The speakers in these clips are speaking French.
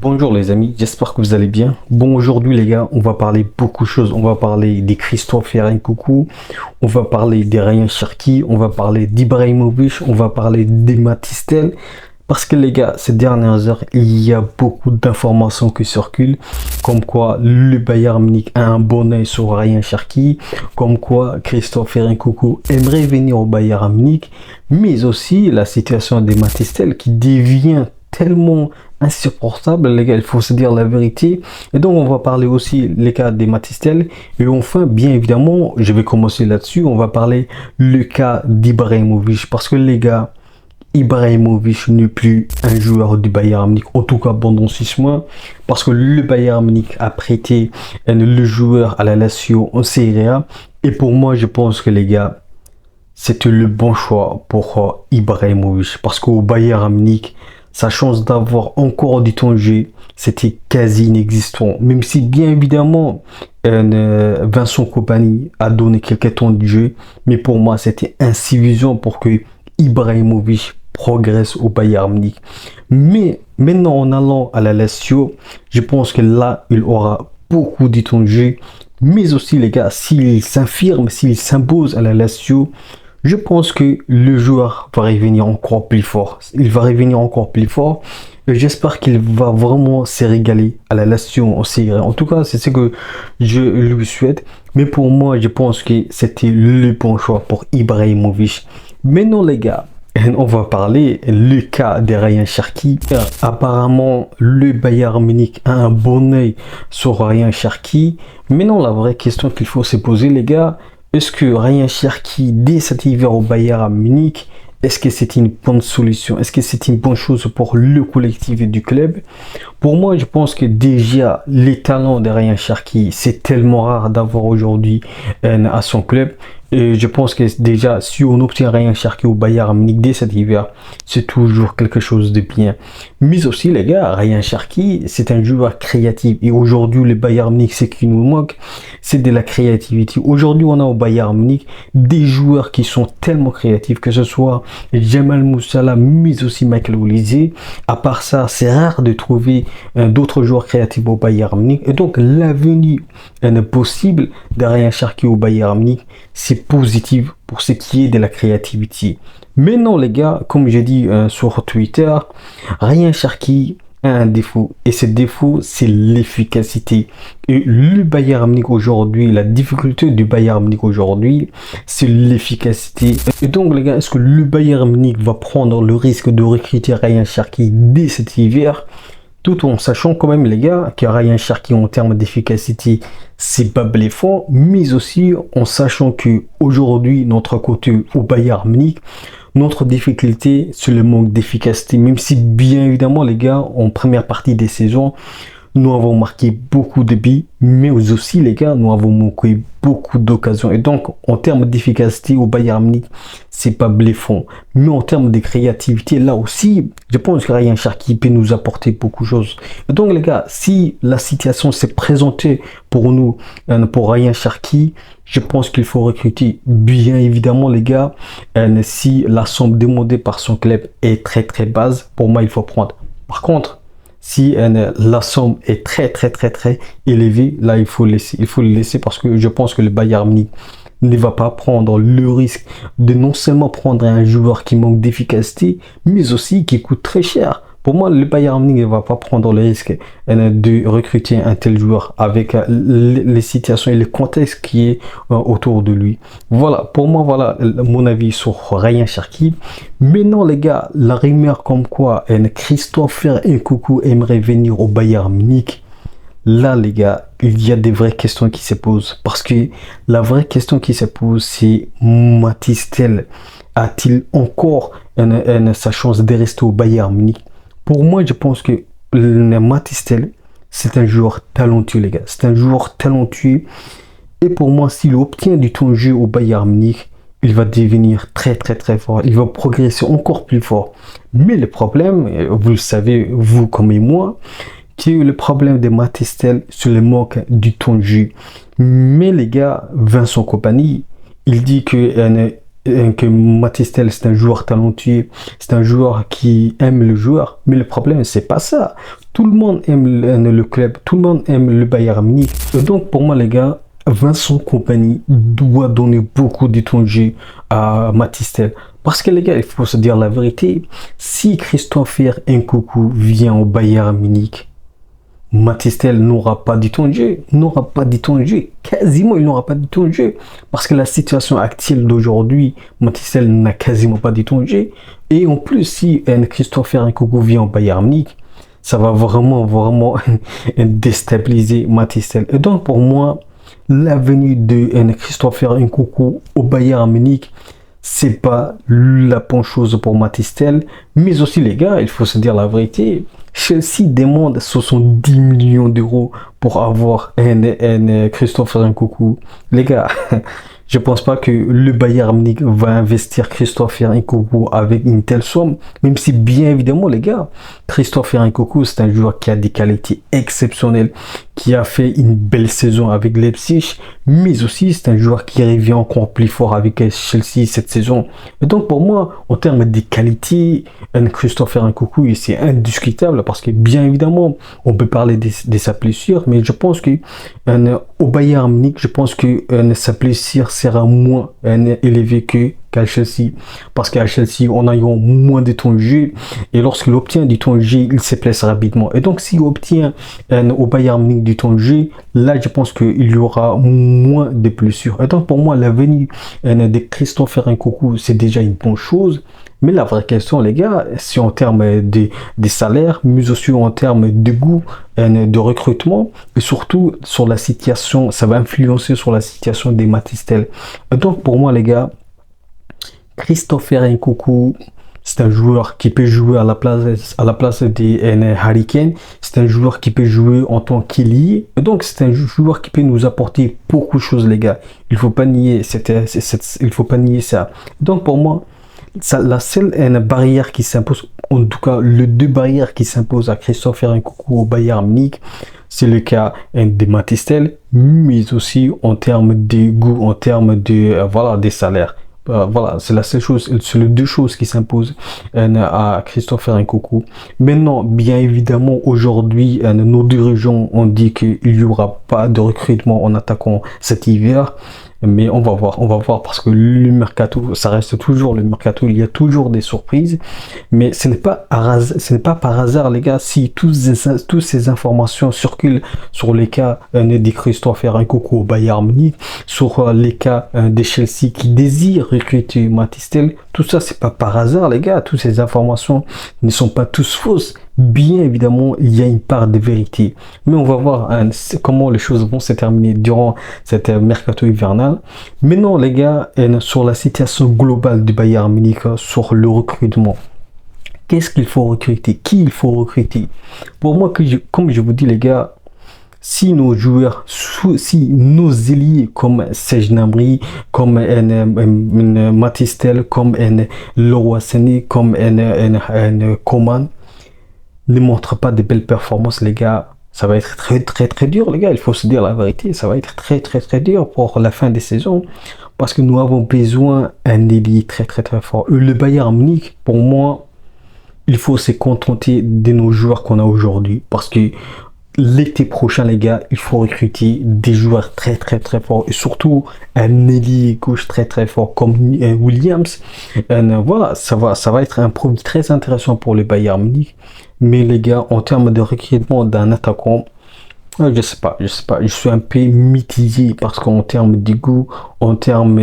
Bonjour les amis, j'espère que vous allez bien. Bon, aujourd'hui les gars, on va parler beaucoup de choses. On va parler des Christopher Nkunku, on va parler des Ryan Cherki, on va parler d'Ibrahimovic, on va parler des Matistel. Parce que les gars, ces dernières heures, il y a beaucoup d'informations qui circulent, comme quoi le Bayern Munich a un bon œil sur Ryan Cherki, comme quoi Christopher Nkunku aimerait venir au Bayern Munich, mais aussi la situation des Matistel qui devient tellement insupportable, les gars, il faut se dire la vérité. Et donc on va parler aussi les cas des Matistel, et enfin bien évidemment je vais commencer là-dessus, on va parler le cas d'Ibrahimovic, parce que les gars, Ibrahimovic n'est plus un joueur du Bayern Munich, en tout cas pendant 6 mois, parce que le Bayern Munich a prêté le joueur à la Lazio en Serie A, et pour moi je pense que les gars, c'était le bon choix pour Ibrahimovic, parce qu'au Bayern Munich, sa chance d'avoir encore du temps de jeu, c'était quasi inexistant. Même si, bien évidemment, Vincent Kompany a donné quelques temps de jeu, mais pour moi, c'était insuffisant pour que Ibrahimovic progresse au Bayern Munich. Mais maintenant, en allant à la Lazio, je pense que là, il aura beaucoup de temps de jeu. Mais aussi, les gars, s'il s'affirme, s'il s'impose à la Lazio, je pense que le joueur va revenir encore plus fort. Il va revenir encore plus fort. J'espère qu'il va vraiment se régaler à la Lazio en Serie A. En tout cas, c'est ce que je lui souhaite. Mais pour moi, je pense que c'était le bon choix pour Ibrahimovic. Maintenant, les gars, on va parler le cas de Ryan Cherki. Apparemment, le Bayern Munich a un bon œil sur Ryan Cherki. Maintenant, la vraie question qu'il faut se poser, les gars, est-ce que Ryan Cherki, dès cet hiver au Bayern Munich, est-ce que c'est une bonne solution? Est-ce que c'est une bonne chose pour le collectif du club? Pour moi, je pense que déjà, les talents de Ryan Cherki, c'est tellement rare d'avoir aujourd'hui à son club. Et je pense que déjà, si on obtient Ryan Cherki au Bayern Munich dès cet hiver, c'est toujours quelque chose de bien. Mais aussi, les gars, Ryan Cherki, c'est un joueur créatif. Et aujourd'hui, le Bayern Munich, ce qui nous manque, c'est de la créativité. Aujourd'hui, on a au Bayern Munich des joueurs qui sont tellement créatifs, que ce soit Jamal Musiala, mais aussi Michael Olise. À part ça, c'est rare de trouver d'autres joueurs créatifs au Bayern Munich. Et donc, l'avenir possible de Ryan Cherki au Bayern Munich, c'est positif pour ce qui est de la créativité. Maintenant, les gars, comme j'ai dit sur Twitter, Ryan Cherki a un défaut, et ce défaut, c'est l'efficacité. Et le Bayern Munich aujourd'hui, la difficulté du Bayern Munich aujourd'hui, c'est l'efficacité. Et donc, les gars, est-ce que le Bayern Munich va prendre le risque de recruter Ryan Cherki dès cet hiver, tout en sachant quand même, les gars, que Ryan Cherki en termes d'efficacité, c'est pas bluffant, mais aussi en sachant que aujourd'hui, notre côté au Bayern Munich, notre difficulté, c'est le manque d'efficacité, même si bien évidemment, les gars, en première partie des saisons, nous avons marqué beaucoup de buts, mais aussi, les gars, nous avons manqué beaucoup d'occasions. Et donc, en termes d'efficacité au Bayern Munich, c'est pas bluffant. Mais en termes de créativité, là aussi, je pense que Ryan Cherki peut nous apporter beaucoup de choses. Et donc, les gars, si la situation s'est présentée pour nous, pour Ryan Cherki, je pense qu'il faut recruter. Bien évidemment, les gars, si la somme demandée par son club est très très basse, pour moi, il faut prendre. Par contre, si la somme est très élevée, là il faut laisser. Il faut le laisser parce que je pense que le Bayern Munich ne va pas prendre le risque de non seulement prendre un joueur qui manque d'efficacité, mais aussi qui coûte très cher. Pour moi, le Bayern Munich ne va pas prendre le risque de recruter un tel joueur avec les situations et le contexte qui est autour de lui. Voilà, pour moi, voilà mon avis sur Ryan Cherki. Maintenant, les gars, la rumeur comme quoi Christopher Nkunku aimerait venir au Bayern Munich, là, les gars, il y a des vraies questions qui se posent. Parce que la vraie question qui se pose, c'est Matistel a-t-il encore sa chance de rester au Bayern Munich? Pour moi, je pense que Matistel, c'est un joueur talentueux, les gars. C'est un joueur talentueux. Et pour moi, s'il obtient du temps de jeu au Bayern Munich, il va devenir très fort. Il va progresser encore plus fort. Mais le problème, vous le savez, vous comme moi, que le problème de Matistel, c'est le manque du temps de jeu. Mais les gars, Vincent Kompany, il dit que que Matistel c'est un joueur talentueux, c'est un joueur qui aime le joueur, mais le problème c'est pas ça. Tout le monde aime le club, tout le monde aime le Bayern Munich. Et donc pour moi les gars, Vincent Kompany doit donner beaucoup de temps de jeu à Matistel. Parce que les gars, il faut se dire la vérité, si Christopher Nkunku vient au Bayern Munich, Matistel n'aura pas du temps de jeu, quasiment il n'aura pas du temps de jeu, parce que la situation actuelle d'aujourd'hui, Matistel n'a quasiment pas du temps de jeu, et en plus si Christopher Nkunku vient au Bayern Munich, ça va vraiment déstabiliser Matistel. Et donc pour moi, la venue de Christopher Nkunku au Bayern Munich, c'est pas la bonne chose pour Matistel, mais aussi les gars, il faut se dire la vérité, Chelsea demande 70 millions d'euros pour avoir un Christopher Nkunku. Les gars, je pense pas que le Bayern Munich va investir Christopher Nkunku avec une telle somme, même si bien évidemment les gars, Christopher Nkunku c'est un joueur qui a des qualités exceptionnelles, qui a fait une belle saison avec Leipzig, mais aussi c'est un joueur qui revient encore plus fort avec Chelsea cette saison. Et donc pour moi, en termes de qualité, Christopher Nkunku c'est indiscutable parce que bien évidemment, on peut parler de sa blessure, mais je pense que au Bayern Munich, je pense que sa blessure sera moins élevée qu'à Chelsea, parce qu'à Chelsea on a eu moins de temps de jeu, et lorsqu'il obtient du temps de jeu il se blesse rapidement, et donc s'il obtient au Bayern Munich du temps de jeu, là je pense qu'il y aura moins de blessures. Et donc pour moi la venue de Christopher Nkunku c'est déjà une bonne chose, mais la vraie question les gars, c'est en termes de salaires, mais aussi en termes de goût, de recrutement, et surtout sur la situation, ça va influencer sur la situation des Matistel. Et donc pour moi les gars, Christopher Nkunku, c'est un joueur qui peut jouer à la place des Harry Kane. C'est un joueur qui peut jouer en tant qu'ailier. Donc c'est un joueur qui peut nous apporter beaucoup de choses les gars. Il faut pas nier il faut pas nier ça. Donc pour moi, la seule barrière qui s'impose, en tout cas les deux barrières qui s'imposent à Christopher Nkunku au Bayern Munich, c'est le cas des Matistel, mais aussi en termes de goût, en termes de voilà, des salaires. Voilà, c'est la seule chose, c'est les deux choses qui s'imposent à Christopher Nkunku. Maintenant, bien évidemment, aujourd'hui, nos dirigeants ont dit qu'il n'y aura pas de recrutement en attaquant cet hiver. Mais on va voir parce que le mercato, ça reste toujours le mercato, il y a toujours des surprises. Mais ce n'est pas par hasard, les gars, si toutes ces informations circulent sur les cas de Christopher Nkunku au Bayern Munich, sur les cas de Chelsea qui désirent recruter Matistel. Tout ça, c'est pas par hasard, les gars. Toutes ces informations ne sont pas tous fausses. Bien évidemment, il y a une part de vérité. Mais on va voir comment les choses vont se terminer durant cette mercato hivernal. Maintenant, les gars, sur la situation globale du Bayern Munich, sur le recrutement. Qu'est-ce qu'il faut recruter? Qui il faut recruter? Pour moi, comme je vous dis, les gars, si nos joueurs, si nos ailiers comme Serge Gnabry, comme Matistel, comme Leroy Sané, comme Coman, ne montre pas de belles performances, les gars, ça va être très dur, les gars. Il faut se dire la vérité, ça va être très dur pour la fin des saisons, parce que nous avons besoin d'un ailier très fort. Le Bayern Munich, pour moi, il faut se contenter de nos joueurs qu'on a aujourd'hui, parce que l'été prochain, les gars, il faut recruter des joueurs très forts, et surtout un ailier gauche très fort comme Williams. Voilà, ça va être un produit très intéressant pour le Bayern Munich. Mais les gars, en termes de recrutement d'un attaquant, je sais pas, je suis un peu mitigé, parce qu'en termes de goût, en termes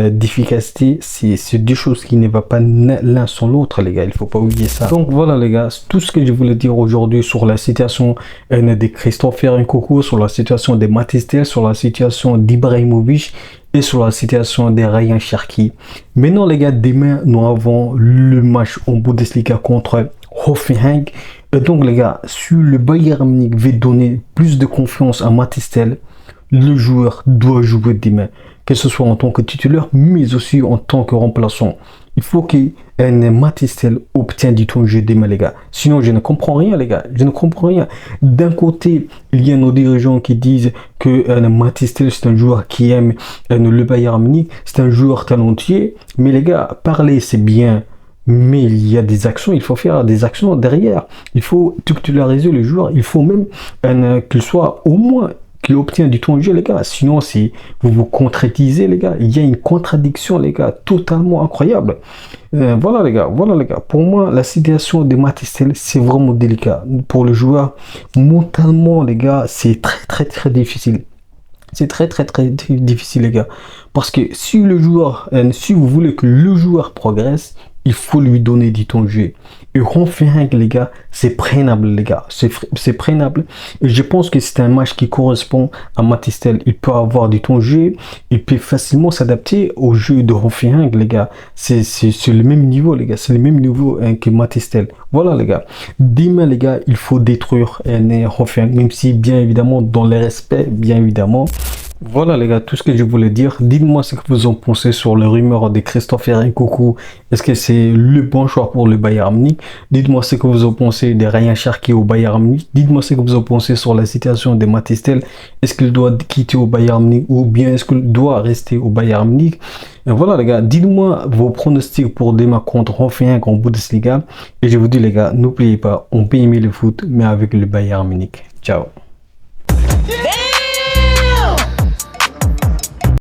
d'efficacité, c'est deux choses qui ne vont pas l'un sans l'autre, les gars, il faut pas oublier ça. Donc voilà les gars, tout ce que je voulais dire aujourd'hui sur la situation de Christopher Nkunku, sur la situation de Matistel, sur la situation d'Ibrahimovic et sur la situation de Ryan Cherki. Maintenant les gars, demain nous avons le match en Bundesliga contre Hoffenheim. Et donc les gars, si le Bayern Munich veut donner plus de confiance à Matistel, le joueur doit jouer demain, que ce soit en tant que titulaire, mais aussi en tant que remplaçant. Il faut que Matistel obtienne du temps de jeu demain, les gars. Sinon, je ne comprends rien, les gars. Je ne comprends rien. D'un côté, il y a nos dirigeants qui disent que Matistel, c'est un joueur qui aime le Bayern Munich. C'est un joueur talentueux. Mais les gars, parler, c'est bien. Mais il y a des actions, il faut faire des actions derrière. Il faut titulariser le joueur. Il faut même qu'il soit au moins qu'il obtient du temps de jeu, les gars. Sinon, si vous vous contredisez, les gars, il y a une contradiction, les gars, totalement incroyable. Voilà, les gars, voilà, les gars. Pour moi, la situation de Matistel, c'est vraiment délicat. Pour le joueur, mentalement, les gars, c'est très, très, très difficile. C'est très, très, très difficile, les gars. Parce que si le joueur, si vous voulez que le joueur progresse, il faut lui donner du temps de jeu. Et Hoffenheim, les gars, c'est prenable, les gars. C'est prenable. Et je pense que c'est un match qui correspond à Matistel. Il peut avoir du temps de jeu. Il peut facilement s'adapter au jeu de Hoffenheim, les gars. C'est le même niveau, les gars. C'est le même niveau que Matistel. Voilà, les gars. Demain, les gars, il faut détruire Hoffenheim. Même si, bien évidemment, dans le respect, bien évidemment. Voilà les gars, tout ce que je voulais dire. Dites-moi ce que vous en pensez sur les rumeurs de Christopher Nkunku. Est-ce que c'est le bon choix pour le Bayern Munich? Dites-moi ce que vous en pensez de Ryan Cherki au Bayern Munich. Dites-moi ce que vous en pensez sur la situation de Matistel. Est-ce qu'il doit quitter au Bayern Munich ou bien est-ce qu'il doit rester au Bayern Munich? Et voilà les gars, dites-moi vos pronostics pour demain contre Hoffenheim en Bundesliga. Et je vous dis les gars, n'oubliez pas, on peut aimer le foot mais avec le Bayern Munich. Ciao.